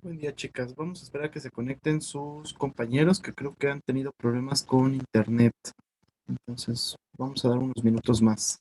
Buen día, chicas. Vamos a esperar a que se conecten sus compañeros que creo que han tenido problemas con internet. Entonces, vamos a dar unos minutos más.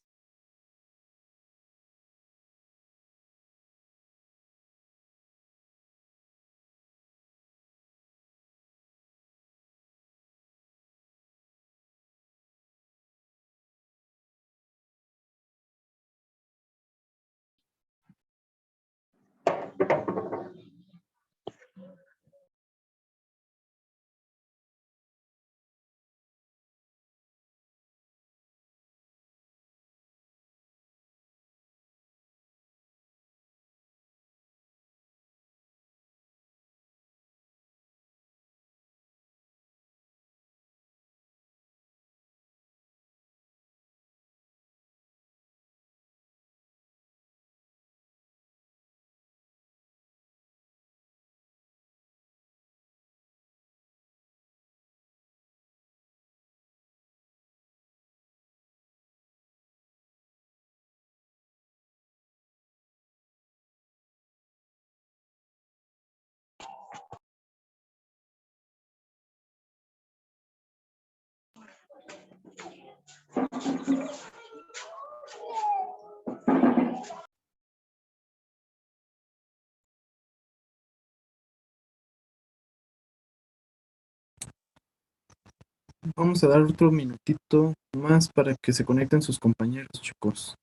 Vamos a dar otro minutito más para que se conecten sus compañeros, chicos.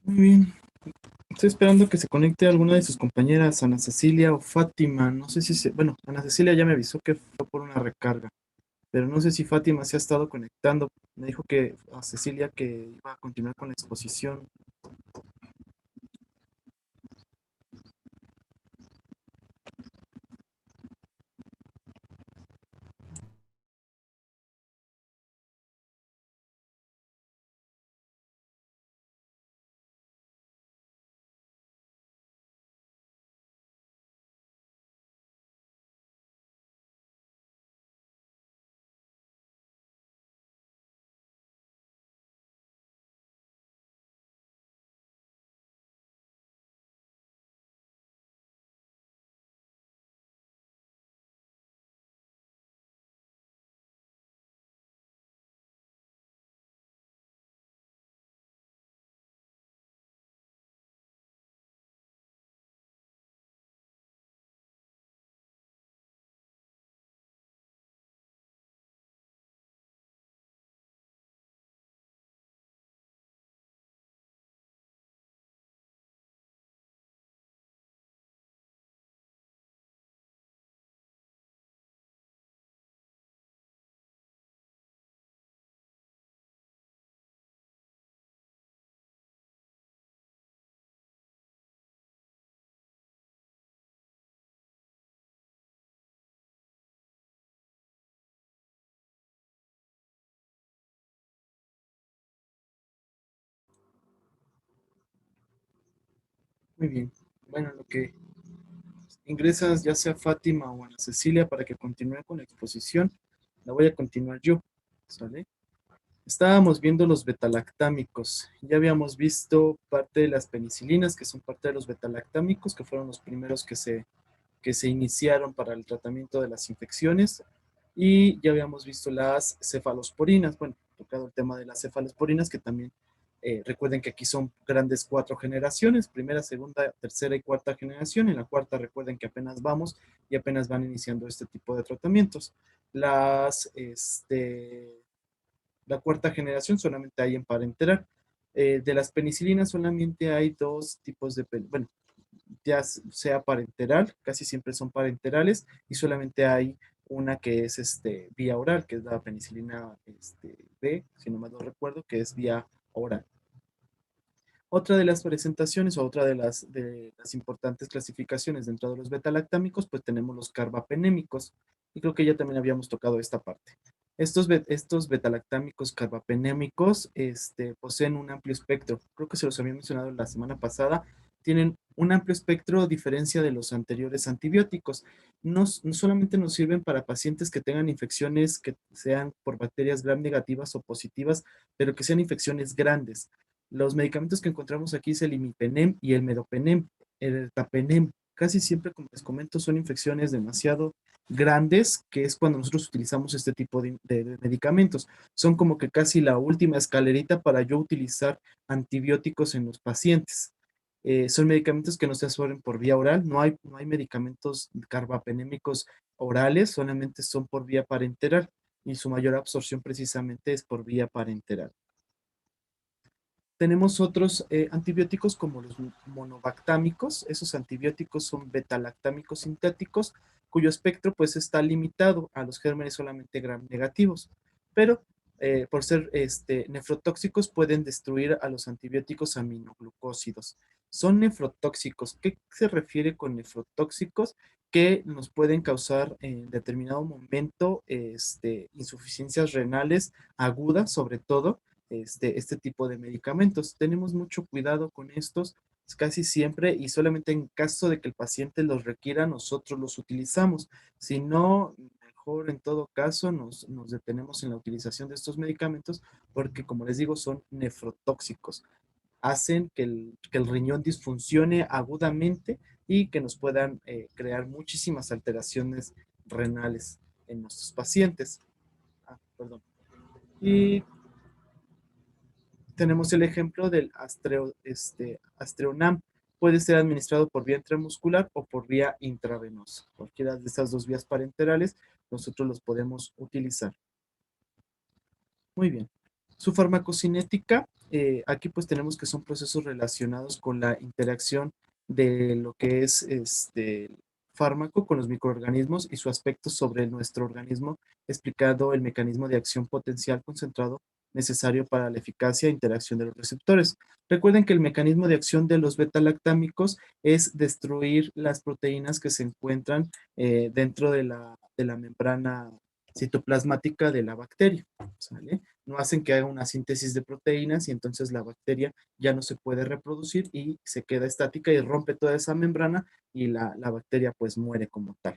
Muy bien. Estoy esperando que se conecte alguna de sus compañeras, Ana Cecilia o Fátima. No sé si se... Bueno, Ana Cecilia ya me avisó que fue por una recarga, pero no sé si Fátima se ha estado conectando. Me dijo que a Cecilia que iba a continuar con la exposición. Muy bien. Bueno, lo que ingresas ya sea Fátima o Ana Cecilia para que continúe con la exposición. La voy a continuar yo, ¿sale? Estábamos viendo los betalactámicos. Ya habíamos visto parte de las penicilinas, que son parte de los betalactámicos, que fueron los primeros que se iniciaron para el tratamiento de las infecciones. Y ya habíamos visto las cefalosporinas. Bueno, tocado el tema de las cefalosporinas, que también recuerden que aquí son grandes cuatro generaciones, primera, segunda, tercera y cuarta generación. En la cuarta recuerden que apenas vamos y apenas van iniciando este tipo de tratamientos. La cuarta generación solamente hay en parenteral. De las penicilinas solamente hay dos tipos de, bueno, ya sea parenteral, casi siempre son parenterales y solamente hay una que es vía oral, que es la penicilina B, si no mal no recuerdo, que es vía oral. Otra de las presentaciones o otra de las importantes clasificaciones dentro de los betalactámicos, pues tenemos los carbapenémicos. Y creo que ya también habíamos tocado esta parte. Estos betalactámicos carbapenémicos poseen un amplio espectro. Creo que se los había mencionado la semana pasada. Tienen un amplio espectro a diferencia de los anteriores antibióticos. No solamente nos sirven para pacientes que tengan infecciones que sean por bacterias gram negativas o positivas, pero que sean infecciones grandes. Los medicamentos que encontramos aquí es el imipenem y el meropenem, el ertapenem. Casi siempre, como les comento, son infecciones demasiado grandes, que es cuando nosotros utilizamos este tipo de medicamentos. Son como que casi la última escalerita para yo utilizar antibióticos en los pacientes. Son medicamentos que no se absorben por vía oral, no hay medicamentos carbapenémicos orales, solamente son por vía parenteral y su mayor absorción precisamente es por vía parenteral. Tenemos otros antibióticos como los monobactámicos. Esos antibióticos son betalactámicos sintéticos, cuyo espectro pues está limitado a los gérmenes solamente gram negativos, pero por ser nefrotóxicos pueden destruir a los antibióticos aminoglucósidos. Son nefrotóxicos. ¿Qué se refiere con nefrotóxicos? Que nos pueden causar en determinado momento insuficiencias renales agudas, sobre todo este tipo de medicamentos. Tenemos mucho cuidado con estos casi siempre y solamente en caso de que el paciente los requiera, nosotros los utilizamos. Si no, mejor en todo caso nos detenemos en la utilización de estos medicamentos porque, como les digo, son nefrotóxicos. Hacen que el riñón disfuncione agudamente y que nos puedan crear muchísimas alteraciones renales en nuestros pacientes. Perdón. Y tenemos el ejemplo del Astreonam. Puede ser administrado por vía intramuscular o por vía intravenosa. Cualquiera de estas dos vías parenterales, nosotros los podemos utilizar. Muy bien. Su farmacocinética, aquí pues tenemos que son procesos relacionados con la interacción de lo que es fármaco con los microorganismos y su aspecto sobre nuestro organismo, explicado el mecanismo de acción potencial concentrado necesario para la eficacia e interacción de los receptores. Recuerden que el mecanismo de acción de los betalactámicos es destruir las proteínas que se encuentran dentro de la membrana citoplasmática de la bacteria, ¿sale? No hacen que haga una síntesis de proteínas y entonces la bacteria ya no se puede reproducir y se queda estática y rompe toda esa membrana y la bacteria pues muere como tal,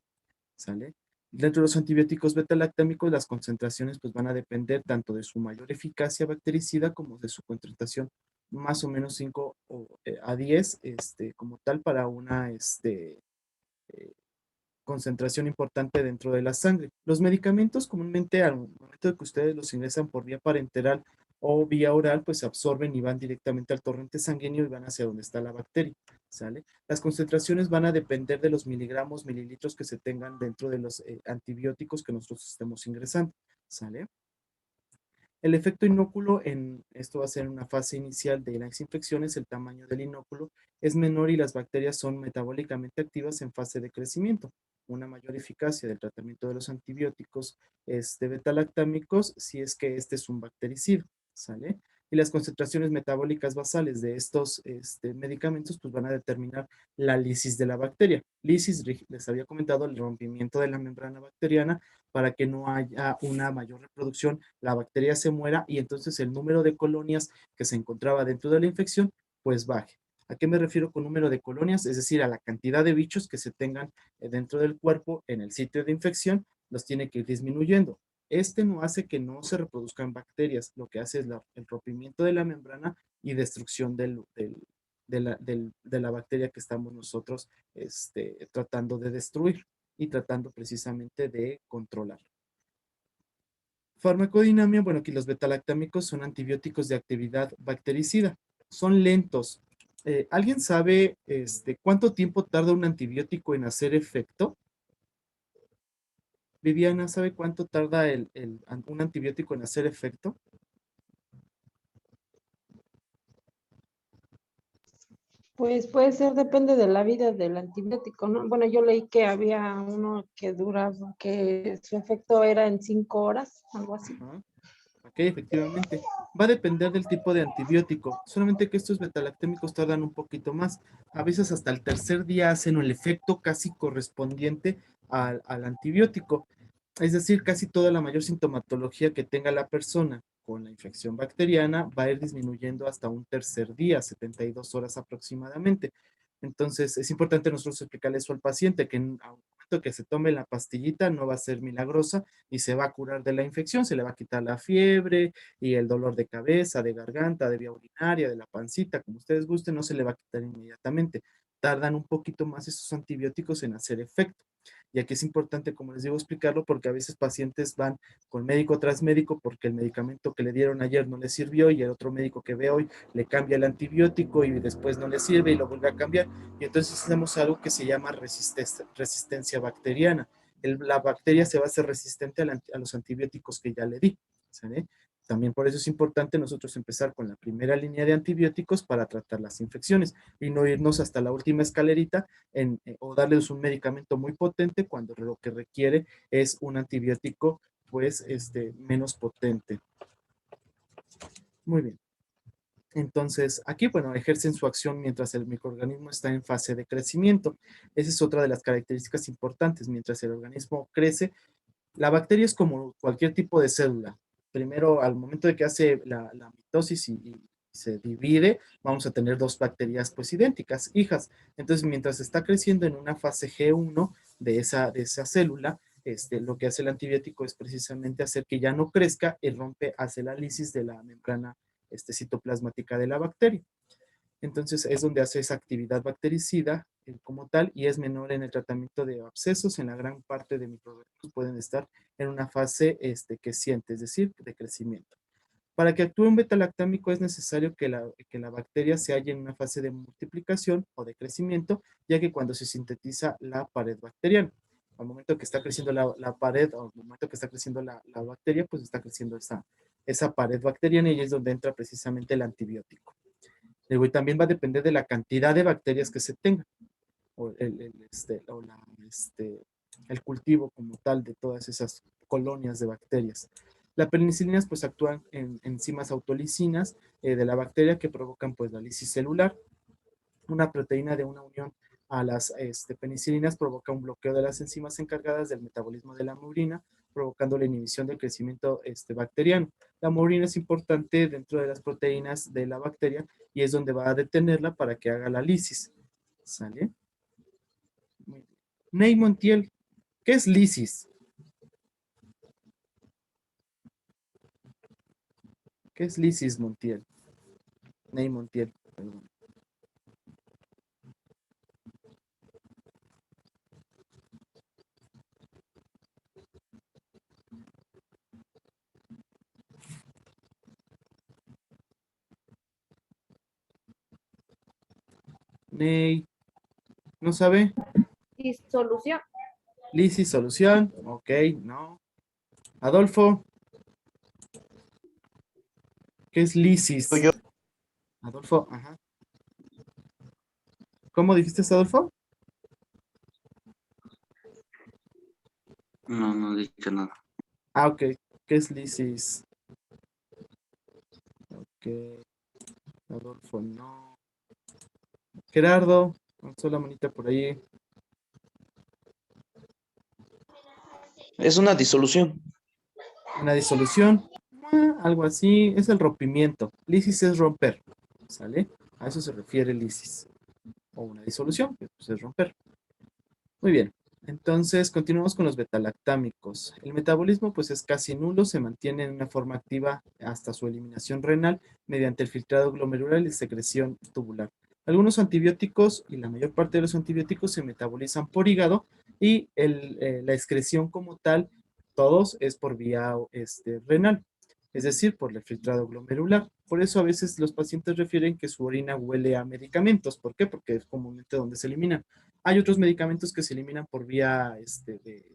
¿sale? Dentro de los antibióticos beta-lactámicos, las concentraciones pues van a depender tanto de su mayor eficacia bactericida como de su concentración más o menos 5 a 10 como tal para una eh, concentración importante dentro de la sangre. Los medicamentos comúnmente al momento de que ustedes los ingresan por vía parenteral o vía oral, pues se absorben y van directamente al torrente sanguíneo y van hacia donde está la bacteria, ¿sale? Las concentraciones van a depender de los miligramos, mililitros que se tengan dentro de los antibióticos que nosotros estemos ingresando, ¿sale? El efecto inóculo, esto va a ser una fase inicial de las infecciones, el tamaño del inóculo es menor y las bacterias son metabólicamente activas en fase de crecimiento. Una mayor eficacia del tratamiento de los antibióticos beta-lactámicos si es que este es un bactericida, ¿sale? Y las concentraciones metabólicas basales de estos medicamentos pues van a determinar la lisis de la bacteria. Lisis, les había comentado, el rompimiento de la membrana bacteriana para que no haya una mayor reproducción, la bacteria se muera y entonces el número de colonias que se encontraba dentro de la infección, pues baje. ¿A qué me refiero con número de colonias? Es decir, a la cantidad de bichos que se tengan dentro del cuerpo en el sitio de infección, los tiene que ir disminuyendo. Este no hace que no se reproduzcan bacterias, lo que hace es el rompimiento de la membrana y destrucción de la bacteria que estamos nosotros tratando de destruir y tratando precisamente de controlar. Farmacodinamia, bueno, aquí los betalactámicos son antibióticos de actividad bactericida. Son lentos. ¿Alguien sabe cuánto tiempo tarda un antibiótico en hacer efecto? Viviana, ¿sabe cuánto tarda un antibiótico en hacer efecto? Pues puede ser, depende de la vida del antibiótico, ¿no? Bueno, yo leí que había uno que duraba, que su efecto era en 5 horas, algo así. Ajá. Ok, efectivamente. Va a depender del tipo de antibiótico, solamente que estos betalactémicos tardan un poquito más. A veces hasta el tercer día hacen el efecto casi correspondiente al antibiótico. Es decir, casi toda la mayor sintomatología que tenga la persona con la infección bacteriana va a ir disminuyendo hasta un tercer día, 72 horas aproximadamente. Entonces, es importante nosotros explicarle eso al paciente, que al momento que se tome la pastillita no va a ser milagrosa y se va a curar de la infección, se le va a quitar la fiebre y el dolor de cabeza, de garganta, de vía urinaria, de la pancita, como ustedes gusten, no se le va a quitar inmediatamente. Tardan un poquito más esos antibióticos en hacer efecto. Y aquí es importante, como les digo, explicarlo porque a veces pacientes van con médico tras médico porque el medicamento que le dieron ayer no le sirvió y el otro médico que ve hoy le cambia el antibiótico y después no le sirve y lo vuelve a cambiar. Y entonces hacemos algo que se llama resistencia bacteriana. La bacteria se va a hacer resistente a los antibióticos que ya le di. ¿Sale? También por eso es importante nosotros empezar con la primera línea de antibióticos para tratar las infecciones y no irnos hasta la última escalerita o darles un medicamento muy potente cuando lo que requiere es un antibiótico pues menos potente. Muy bien. Entonces, aquí, bueno, ejercen su acción mientras el microorganismo está en fase de crecimiento. Esa es otra de las características importantes. Mientras el organismo crece, la bacteria es como cualquier tipo de célula. Primero, al momento de que hace la mitosis y se divide, vamos a tener dos bacterias pues idénticas, hijas. Entonces, mientras está creciendo en una fase G1 de esa célula, lo que hace el antibiótico es precisamente hacer que ya no crezca y hace la lisis de la membrana citoplasmática de la bacteria. Entonces es donde hace esa actividad bactericida como tal y es menor en el tratamiento de abscesos. En la gran parte de microorganismos pueden estar en una fase quiescente, es decir, de crecimiento. Para que actúe un betalactámico es necesario que la bacteria se halle en una fase de multiplicación o de crecimiento, ya que cuando se sintetiza la pared bacteriana, al momento que está creciendo la pared o al momento que está creciendo la bacteria, pues está creciendo esa pared bacteriana y es donde entra precisamente el antibiótico. Y también va a depender de la cantidad de bacterias que se tenga, o el cultivo como tal de todas esas colonias de bacterias. Las penicilinas pues actúan en enzimas autolisinas de la bacteria que provocan pues la lisis celular. Una proteína de una unión a las penicilinas provoca un bloqueo de las enzimas encargadas del metabolismo de la murina, provocando la inhibición del crecimiento bacteriano. La murina es importante dentro de las proteínas de la bacteria y es donde va a detenerla para que haga la lisis. ¿Sale? Ney Montiel, ¿qué es lisis? ¿Qué es lisis, Montiel? Ney Montiel, perdón. Ney, ¿no sabe? Disolución. Lisis, solución. Ok, no. Adolfo, ¿qué es lisis? Yo, Adolfo, ajá. ¿Cómo dijiste, Adolfo? no he dicho nada. Ah, ok. ¿Qué es lisis? Ok. Adolfo, no. Gerardo, alzó la manita por ahí. Es una disolución. Una disolución. Algo así. Es el rompimiento. Lisis es romper. ¿Sale? A eso se refiere lisis. O una disolución, que pues, es romper. Muy bien. Entonces, continuamos con los betalactámicos. El metabolismo pues es casi nulo, se mantiene en una forma activa hasta su eliminación renal mediante el filtrado glomerular y secreción tubular. Algunos antibióticos y la mayor parte de los antibióticos se metabolizan por hígado y la excreción como tal, todos es por vía renal, es decir, por el filtrado glomerular. Por eso a veces los pacientes refieren que su orina huele a medicamentos. ¿Por qué? Porque es comúnmente donde se eliminan. Hay otros medicamentos que se eliminan por vía de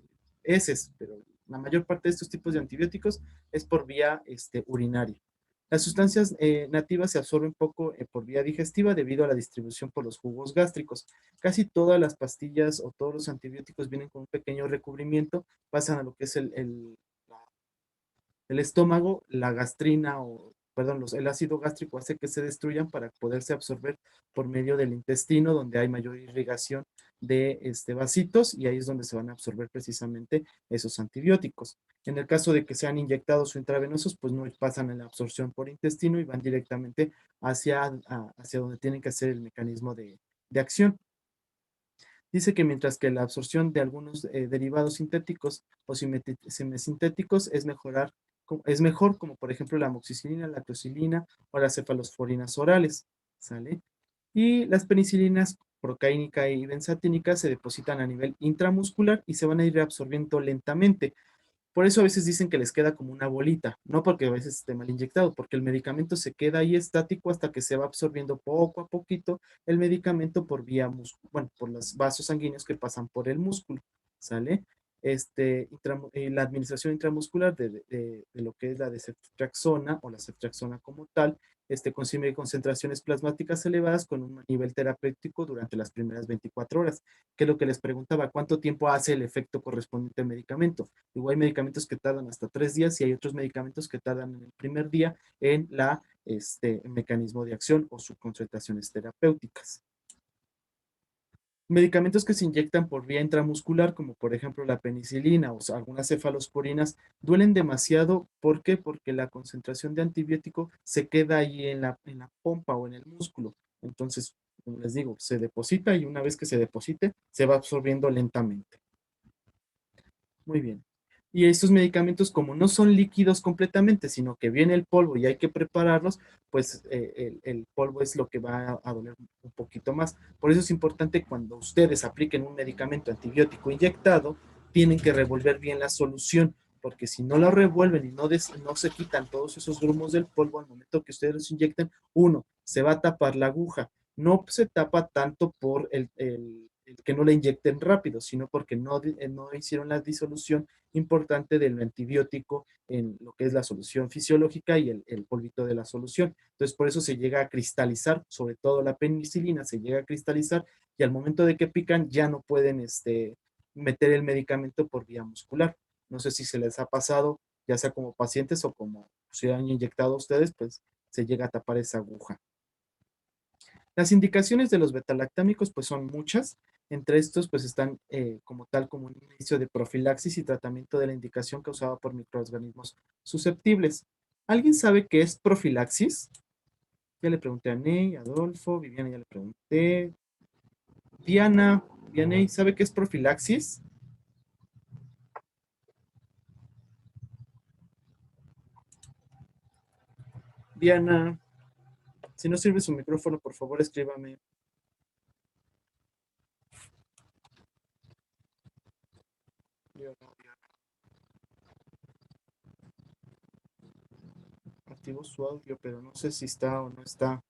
heces, pero la mayor parte de estos tipos de antibióticos es por vía urinaria. Las sustancias nativas se absorben poco por vía digestiva debido a la distribución por los jugos gástricos. Casi todas las pastillas o todos los antibióticos vienen con un pequeño recubrimiento, pasan a lo que es el estómago, la gastrina o, perdón, el ácido gástrico hace que se destruyan para poderse absorber por medio del intestino, donde hay mayor irrigación de vasitos y ahí es donde se van a absorber precisamente esos antibióticos. En el caso de que sean inyectados o intravenosos, pues no pasan en la absorción por intestino y van directamente hacia donde tienen que hacer el mecanismo de acción. Dice que mientras que la absorción de algunos derivados sintéticos o semisintéticos es mejor, como por ejemplo la amoxicilina, la toxilina o las cefalosforinas orales, ¿sale? Y las penicilinas procaínica y benzatínica se depositan a nivel intramuscular y se van a ir absorbiendo lentamente. Por eso a veces dicen que les queda como una bolita, no porque a veces esté mal inyectado, porque el medicamento se queda ahí estático hasta que se va absorbiendo poco a poquito el medicamento por bueno, por los vasos sanguíneos que pasan por el músculo, ¿sale? La administración intramuscular de lo que es la de ceftriaxona o la ceftriaxona como tal, consume concentraciones plasmáticas elevadas con un nivel terapéutico durante las primeras 24 horas, que es lo que les preguntaba, ¿cuánto tiempo hace el efecto correspondiente al medicamento? Igual hay medicamentos que tardan hasta 3 días y hay otros medicamentos que tardan en el primer día en mecanismo de acción o sus concentraciones terapéuticas. Medicamentos que se inyectan por vía intramuscular, como por ejemplo la penicilina o algunas cefalosporinas, duelen demasiado. ¿Por qué? Porque la concentración de antibiótico se queda ahí en la pompa o en el músculo. Entonces, como les digo, se deposita y una vez que se deposite, se va absorbiendo lentamente. Muy bien. Y estos medicamentos, como no son líquidos completamente, sino que viene el polvo y hay que prepararlos, pues el polvo es lo que va a doler un poquito más. Por eso es importante cuando ustedes apliquen un medicamento antibiótico inyectado, tienen que revolver bien la solución, porque si no la revuelven y no se quitan todos esos grumos del polvo al momento que ustedes los inyecten, uno, se va a tapar la aguja. No se tapa tanto por el que no la inyecten rápido, sino porque no hicieron la disolución importante del antibiótico en lo que es la solución fisiológica y el polvito de la solución. Entonces, por eso se llega a cristalizar, sobre todo la penicilina se llega a cristalizar y al momento de que pican ya no pueden meter el medicamento por vía muscular. No sé si se les ha pasado, ya sea como pacientes o como se han inyectado ustedes, pues se llega a tapar esa aguja. Las indicaciones de los betalactámicos pues son muchas. Entre estos pues están como tal como un inicio de profilaxis y tratamiento de la indicación causada por microorganismos susceptibles. ¿Alguien sabe qué es profilaxis? Ya le pregunté a Ney, Adolfo, Viviana ya le pregunté. Diana, Vianey, ¿sabe qué es profilaxis? Diana, si no sirve su micrófono, por favor escríbame. Activo su audio, pero no sé si está o no está.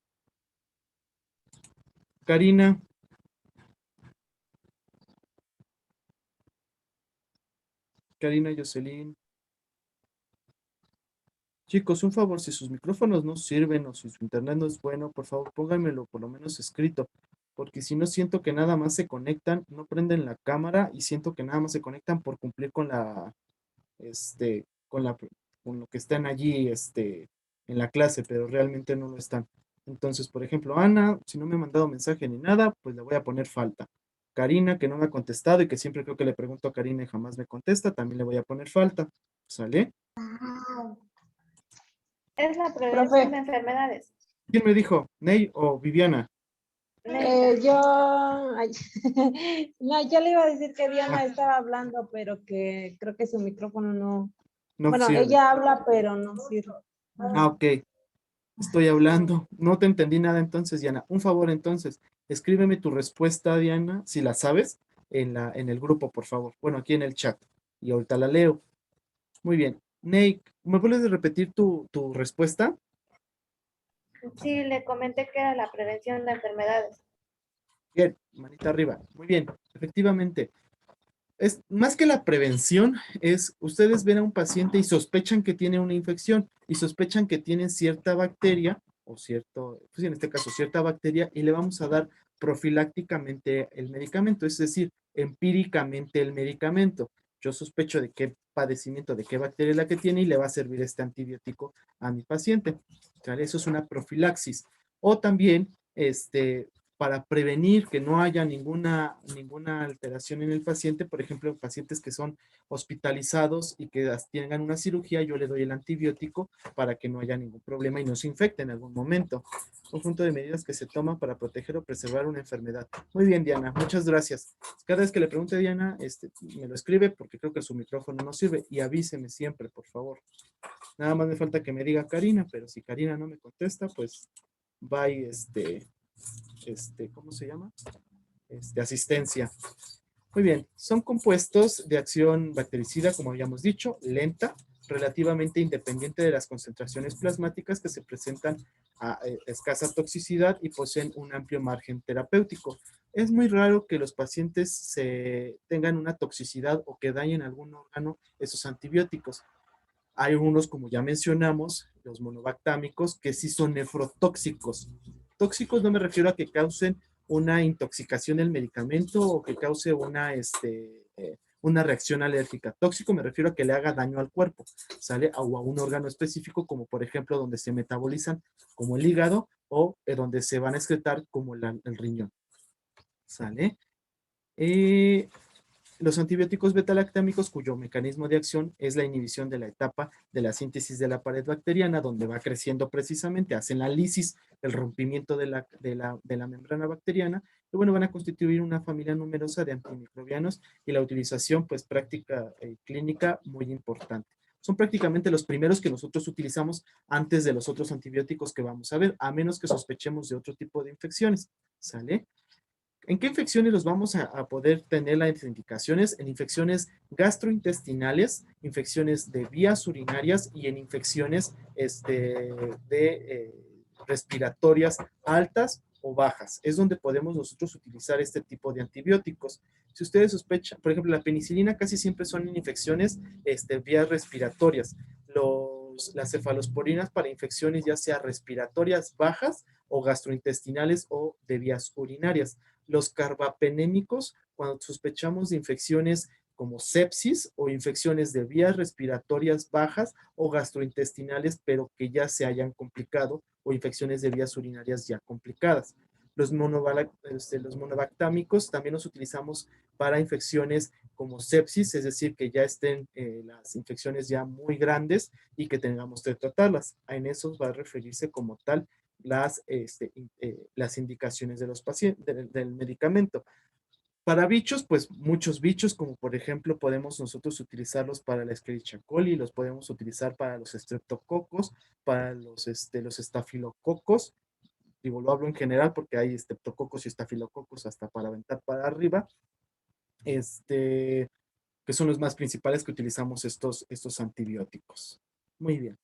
Karina. Karina Jocelyn. Chicos, un favor, si sus micrófonos no sirven o si su internet no es bueno, por favor pónganmelo por lo menos escrito, porque si no siento que nada más se conectan, no prenden la cámara y siento que nada más se conectan por cumplir este, con la, con lo que están allí, en la clase, pero realmente no lo están. Entonces, por ejemplo, Ana, si no me ha mandado mensaje ni nada, pues le voy a poner falta. Karina, que no me ha contestado y que siempre creo que le pregunto a Karina y jamás me contesta, también le voy a poner falta. ¿Sale? Es la Profe, prevención de enfermedades. ¿Quién me dijo? ¿Ney o Viviana? Ay, no, yo le iba a decir que Diana Ah. estaba hablando, pero que creo que su micrófono no. No Bueno, sirve. ella habla, pero no sirve. Ah, ok. Estoy hablando. No te entendí nada entonces, Diana. Un favor entonces, escríbeme tu respuesta, Diana, si la sabes, en el grupo, por favor. Bueno, aquí en el chat. Y ahorita la leo. Muy bien. Nate, ¿me puedes repetir tu respuesta? Sí, le comenté que era la prevención de enfermedades. Bien, manita arriba. Muy bien, efectivamente. Es más que la prevención, es ustedes ven a un paciente y sospechan que tiene una infección y sospechan que tiene cierta bacteria o cierto, pues en este caso cierta bacteria y le vamos a dar profilácticamente el medicamento, es decir, empíricamente el medicamento. Yo sospecho de qué padecimiento, de qué bacteria es la que tiene y le va a servir este antibiótico a mi paciente. ¿Sale? Eso es una profilaxis. O también, para prevenir que no haya ninguna alteración en el paciente, por ejemplo, en pacientes que son hospitalizados y que tengan una cirugía, yo le doy el antibiótico para que no haya ningún problema y no se infecte en algún momento. Conjunto de medidas que se toman para proteger o preservar una enfermedad. Muy bien, Diana, muchas gracias. Cada vez que le pregunte a Diana, me lo escribe porque creo que su micrófono no sirve y avíseme siempre, por favor. Nada más me falta que me diga Karina, pero si Karina no me contesta, pues bye, ¿cómo se llama? Asistencia. Muy bien, son compuestos de acción bactericida, como habíamos dicho, lenta, relativamente independiente de las concentraciones plasmáticas que se presentan a escasa toxicidad y poseen un amplio margen terapéutico. Es muy raro que los pacientes tengan una toxicidad o que dañen algún órgano esos antibióticos. Hay unos, como ya mencionamos, los monobactámicos, que sí son nefrotóxicos. Tóxicos no me refiero a que causen una intoxicación del medicamento o que cause una reacción alérgica. Tóxico me refiero a que le haga daño al cuerpo, ¿sale? O a un órgano específico, como por ejemplo donde se metabolizan, como el hígado, o donde se van a excretar, como el riñón, ¿sale? Los antibióticos betalactámicos, cuyo mecanismo de acción es la inhibición de la etapa de la síntesis de la pared bacteriana, donde va creciendo precisamente, hacen la lisis, el rompimiento de la membrana bacteriana, y bueno, van a constituir una familia numerosa de antimicrobianos y la utilización, pues, práctica clínica muy importante. Son prácticamente los primeros que nosotros utilizamos antes de los otros antibióticos que vamos a ver, a menos que sospechemos de otro tipo de infecciones, ¿sale? ¿En qué infecciones los vamos a poder tener las indicaciones? En infecciones gastrointestinales, infecciones de vías urinarias y en infecciones respiratorias altas o bajas. Es donde podemos nosotros utilizar este tipo de antibióticos. Si ustedes sospechan, por ejemplo, la penicilina casi siempre son en infecciones vías respiratorias. Las cefalosporinas para infecciones ya sea respiratorias bajas o gastrointestinales o de vías urinarias. Los carbapenémicos, cuando sospechamos de infecciones como sepsis o infecciones de vías respiratorias bajas o gastrointestinales, pero que ya se hayan complicado, o infecciones de vías urinarias ya complicadas. Los monobactámicos también los utilizamos para infecciones como sepsis, es decir, que ya estén las infecciones ya muy grandes y que tengamos que tratarlas. En eso va a referirse como tal las indicaciones de los pacientes, del medicamento. Para bichos, pues muchos bichos, como por ejemplo podemos nosotros utilizarlos para la Escherichia coli, los podemos utilizar para los estreptococos, para los estafilococos. Digo, lo hablo en general porque hay estreptococos y estafilococos hasta para aventar para arriba, que son los más principales que utilizamos estos antibióticos. Muy bien.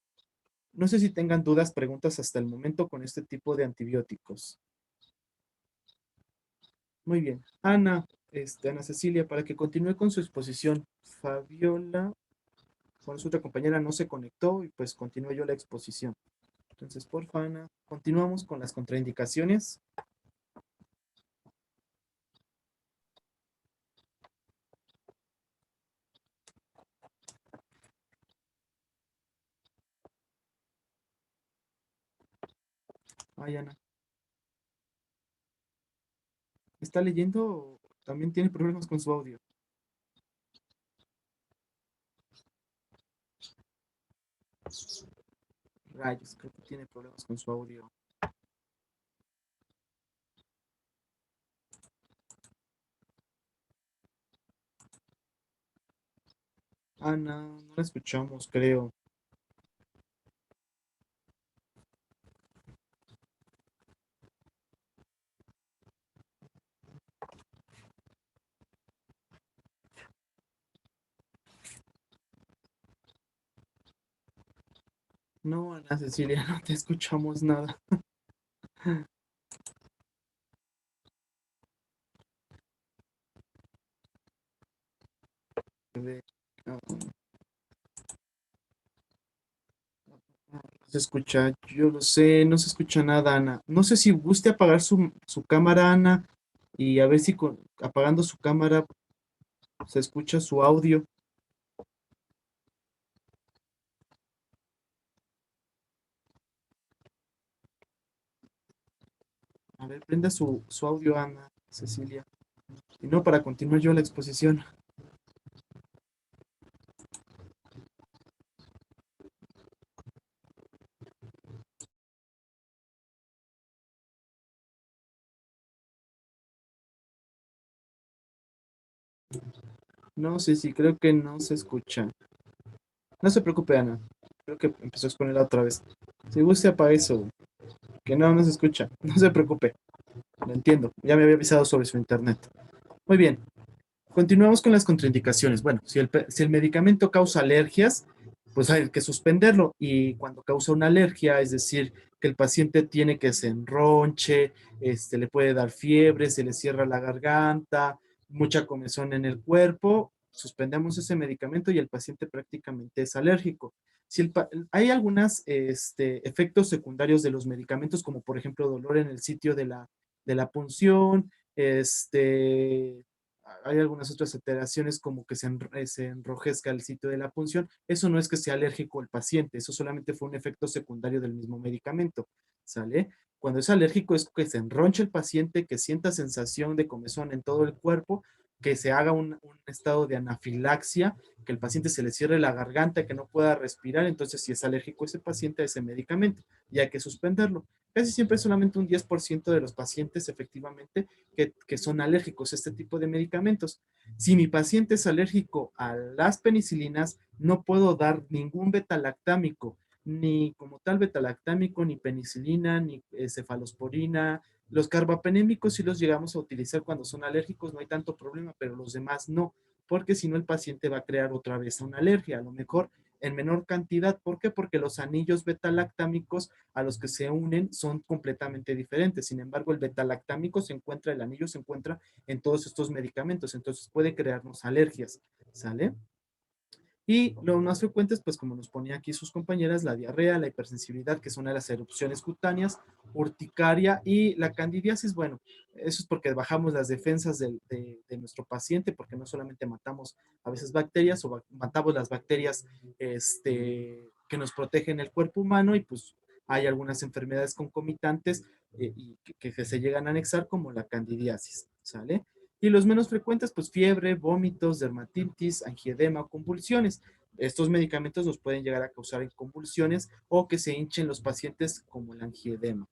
No sé si tengan dudas, preguntas hasta el momento con este tipo de antibióticos. Muy bien. Ana Cecilia, para que continúe con su exposición. Fabiola, bueno, su otra compañera no se conectó y pues continúo yo la exposición. Entonces, porfa, Ana, continuamos con las contraindicaciones. Ay, Ana. ¿Está leyendo o también tiene problemas con su audio? Rayos, creo que tiene problemas con su audio. Ana, no la escuchamos, creo. No, Ana Cecilia, no te escuchamos nada. De- ah, no se escucha, yo lo sé, no se escucha nada, Ana. No sé si guste apagar su cámara, Ana, y a ver si apagando su cámara se escucha su audio. A ver, prenda su audio, Ana Cecilia. Y no, para continuar yo la exposición. No sé si creo que no se escucha. No se preocupe, Ana. Creo que empezó a exponerla otra vez. Si guste, apague eso. Que no se escucha. No se preocupe. Lo entiendo. Ya me había avisado sobre su internet. Muy bien. Continuamos con las contraindicaciones. Bueno, si el medicamento causa alergias, pues hay que suspenderlo. Y cuando causa una alergia, es decir, que el paciente tiene que se enronche, le puede dar fiebre, se le cierra la garganta, mucha comezón en el cuerpo, suspendemos ese medicamento y el paciente prácticamente es alérgico. Hay algunos efectos secundarios de los medicamentos, como por ejemplo dolor en el sitio de la punción, hay algunas otras alteraciones como que se enrojezca el sitio de la punción. Eso no es que sea alérgico el paciente, eso solamente fue un efecto secundario del mismo medicamento, ¿sale? Cuando es alérgico es que se enronche el paciente, que sienta sensación de comezón en todo el cuerpo, que se haga un estado de anafilaxia, que el paciente se le cierre la garganta, que no pueda respirar, entonces si es alérgico ese paciente a ese medicamento, y hay que suspenderlo. Casi siempre solamente un 10% de los pacientes efectivamente que son alérgicos a este tipo de medicamentos. Si mi paciente es alérgico a las penicilinas, no puedo dar ningún betalactámico, ni como tal betalactámico, ni penicilina, ni cefalosporina. Los carbapenémicos sí los llegamos a utilizar cuando son alérgicos, no hay tanto problema, pero los demás no, porque si no el paciente va a crear otra vez una alergia, a lo mejor en menor cantidad. ¿Por qué? Porque los anillos betalactámicos a los que se unen son completamente diferentes. Sin embargo, el anillo se encuentra en todos estos medicamentos, entonces puede crearnos alergias, ¿sale? Y lo más frecuentes, pues como nos ponía aquí sus compañeras, la diarrea, la hipersensibilidad, que son las erupciones cutáneas, urticaria y la candidiasis. Bueno, eso es porque bajamos las defensas de nuestro paciente, porque no solamente matamos a veces bacterias o matamos las bacterias que nos protegen el cuerpo humano y pues hay algunas enfermedades concomitantes y que se llegan a anexar como la candidiasis, ¿sale? Y los menos frecuentes, pues fiebre, vómitos, dermatitis, angiedema, convulsiones. Estos medicamentos nos pueden llegar a causar convulsiones o que se hinchen los pacientes como el angiedema.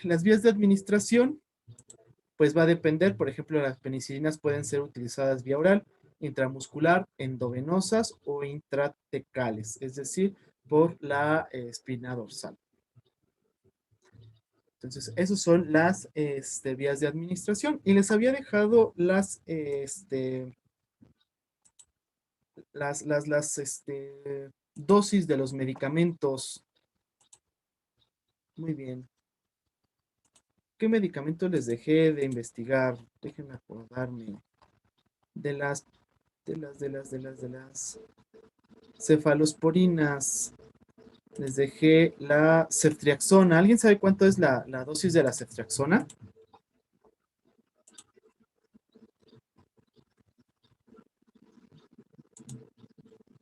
Las vías de administración, pues va a depender, por ejemplo, las penicilinas pueden ser utilizadas vía oral, intramuscular, endovenosas o intratecales, es decir, por la espina dorsal. Entonces, esas son las vías de administración. Y les había dejado las dosis de los medicamentos. Muy bien. ¿Qué medicamentos les dejé de investigar? Déjenme acordarme. De las, de las cefalosporinas. Les dejé la ceftriaxona. ¿Alguien sabe cuánto es la dosis de la ceftriaxona?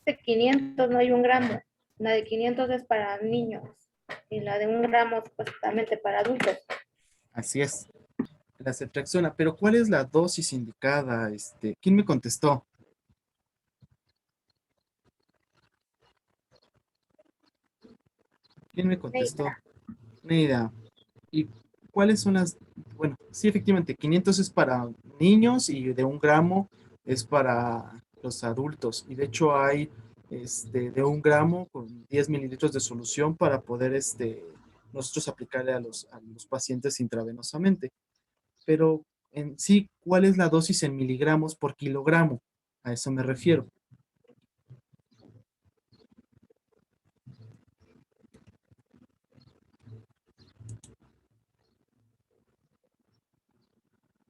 De 500 no hay 1 gramo. La de 500 es para niños y la de 1 gramo supuestamente para adultos. Así es, la ceftriaxona. Pero ¿cuál es la dosis indicada? ¿Quién me contestó? ¿Quién me contestó? Neida. ¿Y cuáles son las? Bueno, sí, efectivamente, 500 es para niños y de 1 gramo es para los adultos. Y de hecho hay de 1 gramo con 10 mililitros de solución para poder nosotros aplicarle a los pacientes intravenosamente. Pero en sí, ¿cuál es la dosis en miligramos por kilogramo? A eso me refiero.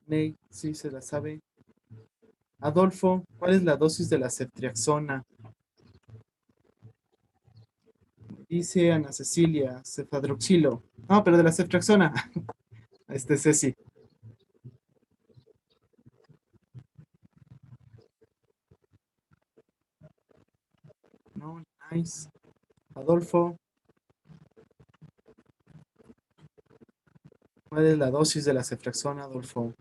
Ney, sí se la sabe. Adolfo, ¿cuál es la dosis de la ceftriaxona? Dice Ana Cecilia, cefadroxilo. No, pero de la ceftriaxona. Ceci. No, nice. Adolfo, ¿cuál es la dosis de la ceftriaxona, Adolfo?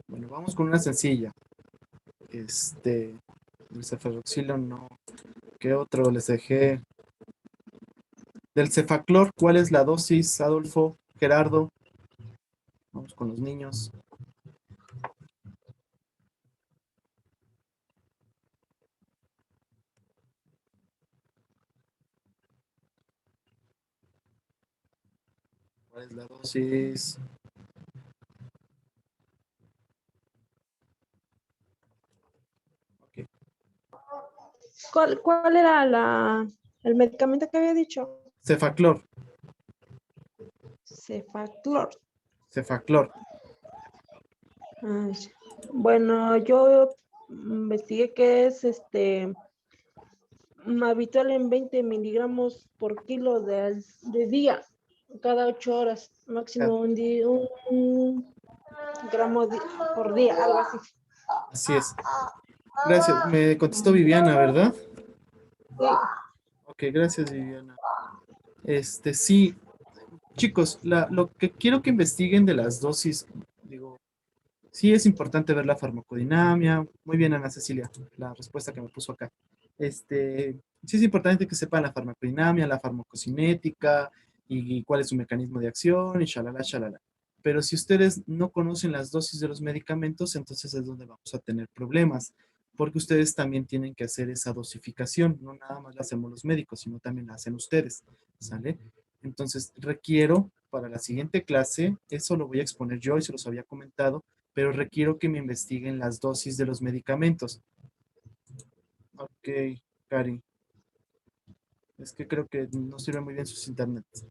Bueno, vamos con una sencilla. El cefadroxilo no. ¿Qué otro les dejé? Del cefaclor, ¿cuál es la dosis, Adolfo? Gerardo. Vamos con los niños. ¿Cuál es la dosis? Ok. ¿Cuál era el medicamento que había dicho? Cefaclor. Cefaclor. Cefaclor. Ay, bueno, yo investigué que es habitual en 20 miligramos por kilo de día, cada 8 horas, máximo un gramo por día, algo así. Así es. Gracias. Me contestó Viviana, ¿verdad? Sí. Ok, gracias, Viviana. Sí, chicos, lo que quiero que investiguen de las dosis, digo, sí es importante ver la farmacodinamia. Muy bien, Ana Cecilia, la respuesta que me puso acá. Sí es importante que sepan la farmacodinamia, la farmacocinética y cuál es su mecanismo de acción y shalala, shalala. Pero si ustedes no conocen las dosis de los medicamentos, entonces es donde vamos a tener problemas, porque ustedes también tienen que hacer esa dosificación. No nada más la hacemos los médicos, sino también la hacen ustedes, ¿sale? Entonces requiero para la siguiente clase, eso lo voy a exponer yo y se los había comentado, pero requiero que me investiguen las dosis de los medicamentos. Ok, Cari. Es que creo que no sirve muy bien sus internets.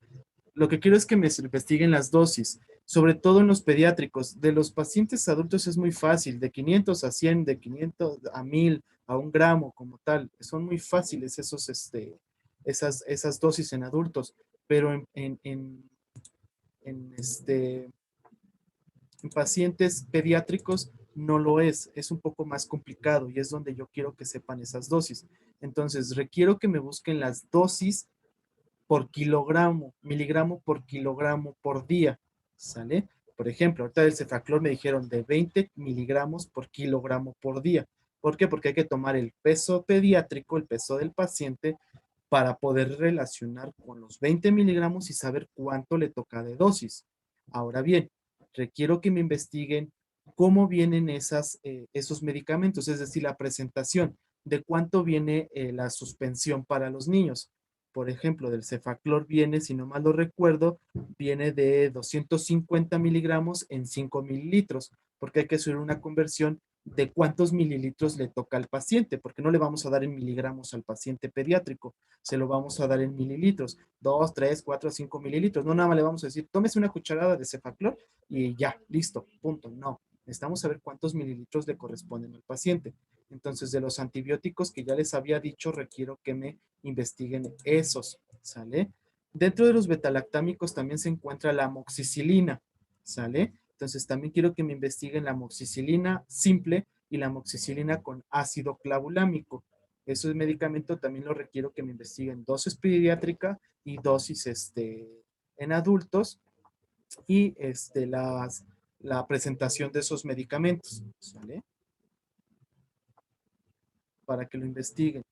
Lo que quiero es que me investiguen las dosis, sobre todo en los pediátricos. De los pacientes adultos es muy fácil, de 500 a 100, de 500 a 1000, a 1 gramo como tal. Son muy fáciles esas dosis en adultos, pero en, en pacientes pediátricos no lo es un poco más complicado y es donde yo quiero que sepan esas dosis. Entonces, requiero que me busquen las dosis por kilogramo, miligramo por kilogramo por día, ¿sale? Por ejemplo, ahorita del cefaclor me dijeron de 20 miligramos por kilogramo por día. ¿Por qué? Porque hay que tomar el peso pediátrico, el peso del paciente, para poder relacionar con los 20 miligramos y saber cuánto le toca de dosis. Ahora bien, requiero que me investiguen cómo vienen esos medicamentos, es decir, la presentación, de cuánto viene la suspensión para los niños. Por ejemplo, del cefaclor viene, si no mal lo recuerdo, viene de 250 miligramos en 5 mililitros, porque hay que hacer una conversión de cuántos mililitros le toca al paciente, porque no le vamos a dar en miligramos al paciente pediátrico, se lo vamos a dar en mililitros, 2, 3, 4, 5 mililitros. No nada más le vamos a decir, tómese una cucharada de cefaclor y ya, listo, punto. No, necesitamos saber cuántos mililitros le corresponden al paciente. Entonces, de los antibióticos que ya les había dicho, requiero que me investiguen esos, ¿sale? Dentro de los betalactámicos también se encuentra la amoxicilina, ¿sale? Entonces, también quiero que me investiguen la amoxicilina simple y la amoxicilina con ácido clavulámico. Ese medicamento también lo requiero que me investiguen dosis pediátrica y dosis en adultos y la presentación de esos medicamentos, ¿sale? Para que lo investiguen.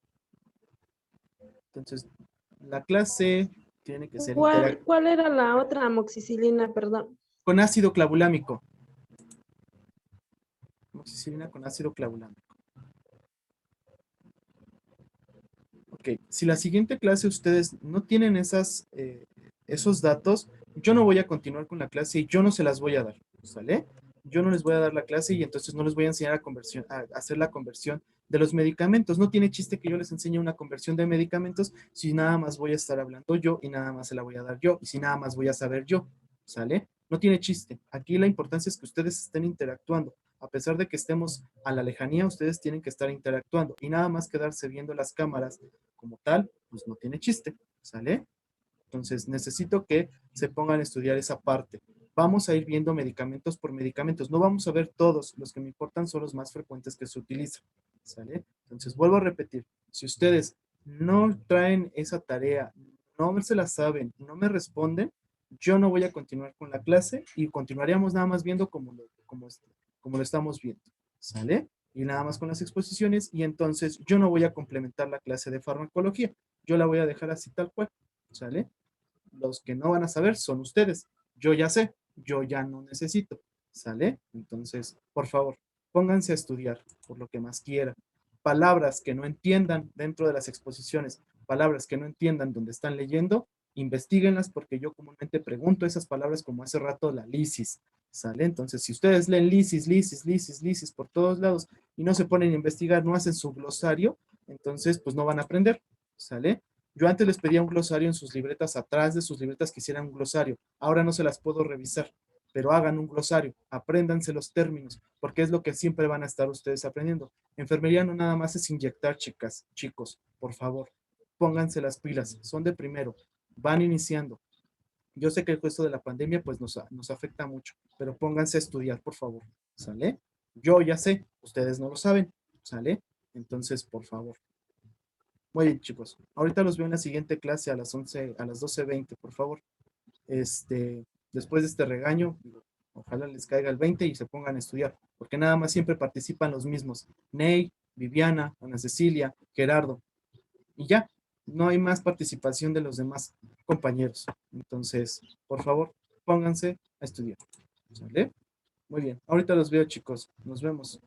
Entonces, la clase Tiene que ser ¿Cuál era la otra amoxicilina, perdón? con ácido clavulámico. Amoxicilina con ácido clavulámico. Ok, si la siguiente clase ustedes no tienen esos datos, yo no voy a continuar con la clase y yo no se las voy a dar, ¿sale? Yo no les voy a dar la clase y entonces no les voy a enseñar a hacer la conversión de los medicamentos. No tiene chiste que yo les enseñe una conversión de medicamentos si nada más voy a estar hablando yo y nada más se la voy a dar yo y si nada más voy a saber yo, ¿sale? No tiene chiste. Aquí la importancia es que ustedes estén interactuando. A pesar de que estemos a la lejanía, ustedes tienen que estar interactuando y nada más quedarse viendo las cámaras como tal, pues no tiene chiste, ¿sale? Entonces necesito que se pongan a estudiar esa parte. Vamos a ir viendo medicamentos por medicamentos. No vamos a ver todos. Los que me importan son los más frecuentes que se utilizan, ¿sale? Entonces vuelvo a repetir. Si ustedes no traen esa tarea, no se la saben, no me responden, yo no voy a continuar con la clase y continuaríamos nada más viendo como lo estamos viendo, ¿sale? Y nada más con las exposiciones y entonces yo no voy a complementar la clase de farmacología. Yo la voy a dejar así tal cual, ¿sale? Los que no van a saber son ustedes. Yo ya sé, yo ya no necesito, ¿sale? Entonces, por favor, pónganse a estudiar por lo que más quieran. Palabras que no entiendan dentro de las exposiciones, palabras que no entiendan donde están leyendo, investiguenlas porque yo comúnmente pregunto esas palabras como hace rato la lisis, ¿sale? Entonces, si ustedes leen lisis por todos lados y no se ponen a investigar, no hacen su glosario, entonces, pues no van a aprender, ¿sale? Yo antes les pedía un glosario en sus libretas, atrás de sus libretas que hicieran un glosario. Ahora no se las puedo revisar, pero hagan un glosario, apréndanse los términos, porque es lo que siempre van a estar ustedes aprendiendo. Enfermería no nada más es inyectar, chicas, chicos, por favor, pónganse las pilas, son de primero, van iniciando. Yo sé que el costo de la pandemia pues nos afecta mucho, pero pónganse a estudiar, por favor, ¿sale? Yo ya sé, ustedes no lo saben, ¿sale? Entonces, por favor. Muy bien, chicos. Ahorita los veo en la siguiente clase a las 11, a las 12:20, por favor. Después de este regaño, ojalá les caiga el 20 y se pongan a estudiar, porque nada más siempre participan los mismos. Ney, Viviana, Ana Cecilia, Gerardo. Y ya, no hay más participación de los demás compañeros. Entonces, por favor, pónganse a estudiar. ¿Sale? Muy bien. Ahorita los veo, chicos. Nos vemos.